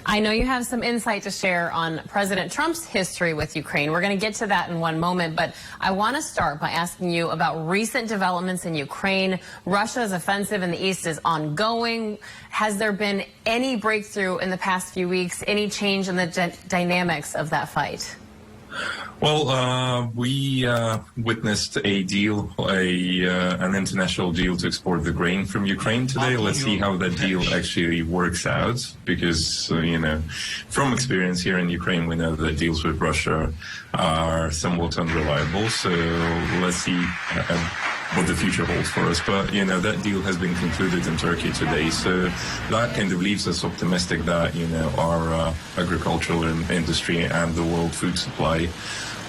I know you have some insight to share on President Trump's history with Ukraine. We're going to get to that in one moment, but I want to start by asking you about recent developments in Ukraine. Russia's offensive in the east is ongoing. Has there been any breakthrough in the past few weeks, any change in the dynamics of that fight? Well, we witnessed a deal, an international deal to export the grain from Ukraine today. Let's see how that deal actually works out, because, from experience here in Ukraine, we know that deals with Russia are somewhat unreliable. So let's see what the future holds for us. But, that deal has been concluded in Turkey today. So that kind of leaves us optimistic that, our agricultural industry and the world food supply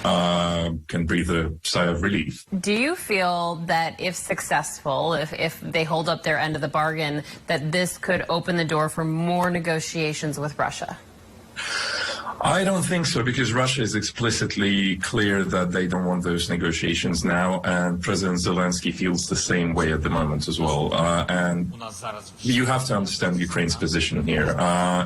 can breathe a sigh of relief. Do you feel that if successful, if they hold up their end of the bargain, that this could open the door for more negotiations with Russia? I don't think so, because Russia is explicitly clear that they don't want those negotiations now, and President Zelenskyy feels the same way at the moment as well. And you have to understand Ukraine's position here.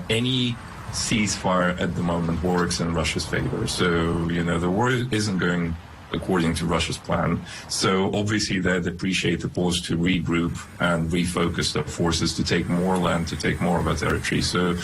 Any ceasefire at the moment works in Russia's favor. So, the war isn't going according to Russia's plan. So obviously they'd appreciate the pause to regroup and refocus their forces to take more land, to take more of our territory. So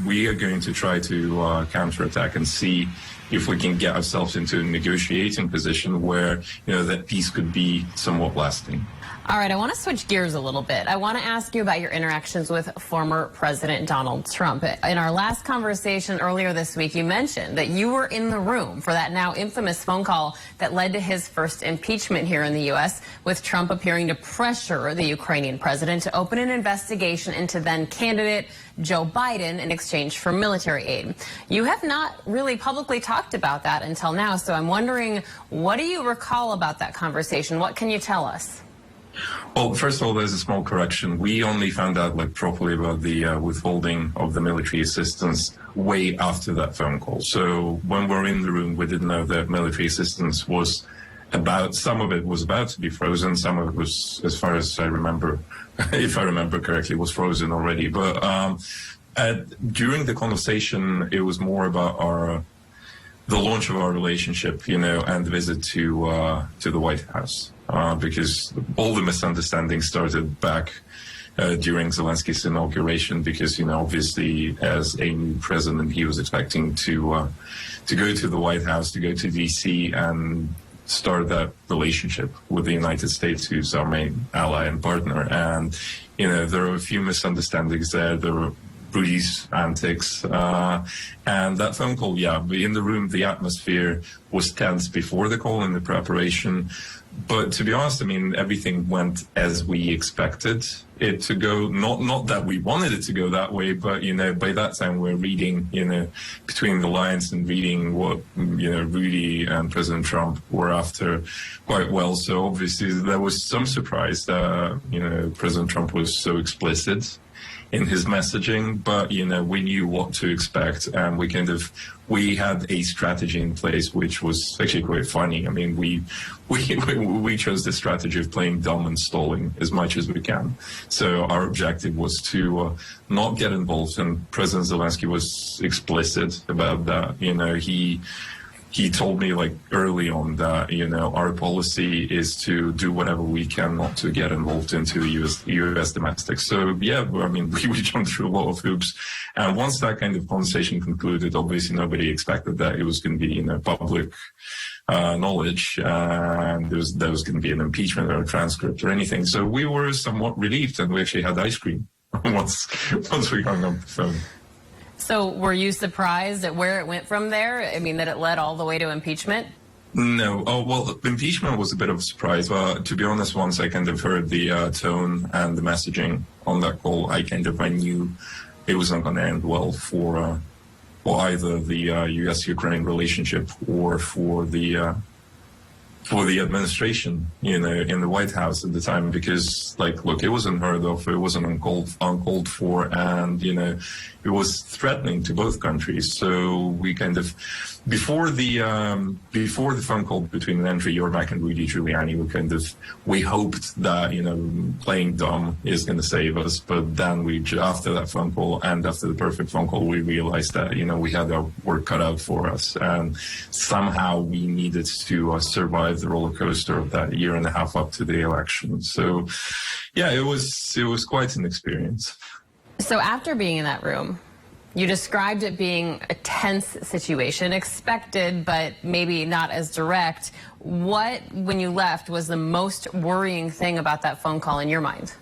we are going to try to counterattack and see if we can get ourselves into a negotiating position where, that peace could be somewhat lasting. All right, I want to switch gears a little bit. I want to ask you about your interactions with former President Donald Trump. In our last conversation earlier this week, you mentioned that you were in the room for that now infamous phone call that led to his first impeachment here in the U.S., with Trump appearing to pressure the Ukrainian president to open an investigation into then candidate Joe Biden in exchange for military aid. You have not really publicly talked about that until now, so I'm wondering, what do you recall about that conversation? What can you tell us? Well, first of all, there's a small correction. We only found out properly about the withholding of the military assistance way after that phone call. So when we're in the room, we didn't know that military assistance was some of it was about to be frozen. Some of it was, as far as I remember, if I remember correctly, was frozen already. But during the conversation, it was more about the launch of our relationship, and the visit to the White House. Because all the misunderstandings started back during Zelensky's inauguration, because, obviously, as a new president, he was expecting to go to the White House, to go to D.C. and start that relationship with the United States, who's our main ally and partner. And, there are a few misunderstandings there. There were Rudy's antics, and that phone call, in the room, the atmosphere was tense before the call and the preparation. But to be honest, everything went as we expected it to go. Not that we wanted it to go that way, but, by that time we're reading, between the lines and reading what, Rudy and President Trump were after quite well. So obviously there was some surprise that, President Trump was so explicit in his messaging, but, we knew what to expect, and we had a strategy in place, which was actually quite funny. We chose the strategy of playing dumb and stalling as much as we can. So our objective was to not get involved, and President Zelenskyy was explicit about that. He told me early on that, our policy is to do whatever we can not to get involved into the U.S. domestic. So, we jumped through a lot of hoops. And once that kind of conversation concluded, obviously nobody expected that it was going to be, public knowledge, and there was going to be an impeachment or a transcript or anything. So we were somewhat relieved, and we actually had ice cream once we hung up the phone. So were you surprised at where it went from there? That it led all the way to impeachment? No. Oh, well, impeachment was a bit of a surprise. But to be honest, once I kind of heard the tone and the messaging on that call, I knew it was not going to end well for either the U.S.-Ukraine relationship or for the for the administration, in the White House at the time, because, look, it was unheard of, it wasn't uncalled for, and, it was threatening to both countries. So we kind of, before the phone call between Andrew Yermak and Rudy Giuliani, we hoped that, playing dumb is going to save us. But then after that phone call and after the perfect phone call, we realized that, we had our work cut out for us. And somehow we needed to survive the roller coaster of that year and a half up to the election. So, yeah, it was quite an experience. So after being in that room, you described it being a tense situation, expected, but maybe not as direct. What, when you left, was the most worrying thing about that phone call in your mind?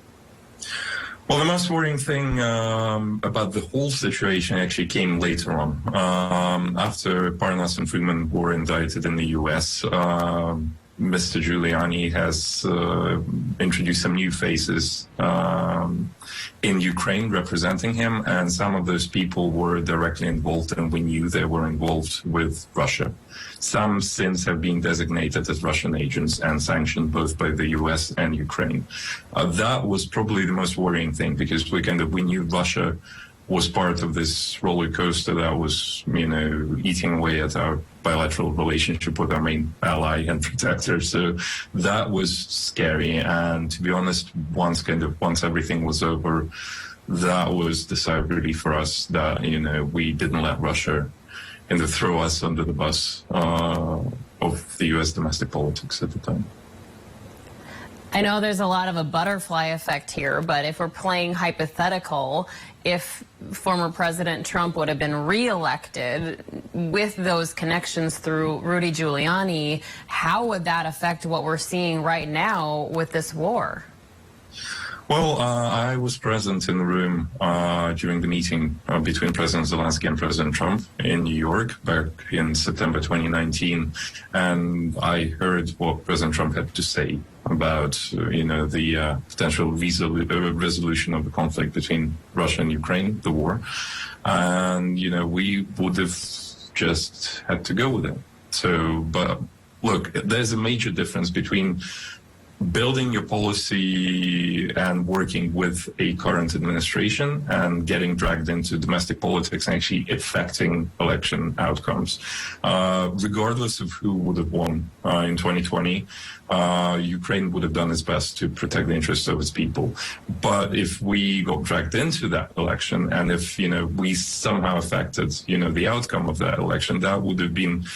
Well, the most worrying thing about the whole situation actually came later on. After Parnas and Friedman were indicted in the U.S., Mr. Giuliani has introduced some new faces in Ukraine representing him, and some of those people were directly involved, and we knew they were involved with Russia. Some since have been designated as Russian agents and sanctioned both by the US and Ukraine. That was probably the most worrying thing, because we knew Russia was part of this roller coaster that was, eating away at our bilateral relationship with our main ally and protector. So that was scary. And to be honest, once everything was over, that was the sigh of relief for us that, we didn't let Russia throw us under the bus of the U.S. domestic politics at the time. I know there's a lot of a butterfly effect here, but if we're playing hypothetical, if former President Trump would have been reelected with those connections through Rudy Giuliani, how would that affect what we're seeing right now with this war? Well, I was present in the room during the meeting between President Zelenskyy and President Trump in New York back in September 2019, and I heard what President Trump had to say about, the potential resolution of the conflict between Russia and Ukraine, the war, and, we would have just had to go with it. So, but look, there's a major difference between building your policy and working with a current administration and getting dragged into domestic politics and actually affecting election outcomes. Regardless of who would have won in 2020, Ukraine would have done its best to protect the interests of its people. But if we got dragged into that election, and if, we somehow affected, the outcome of that election, that would have been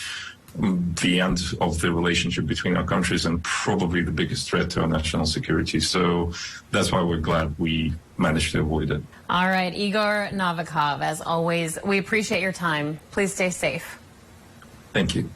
the end of the relationship between our countries and probably the biggest threat to our national security. So that's why we're glad we managed to avoid it. All right, Igor Novikov, as always, we appreciate your time. Please stay safe. Thank you.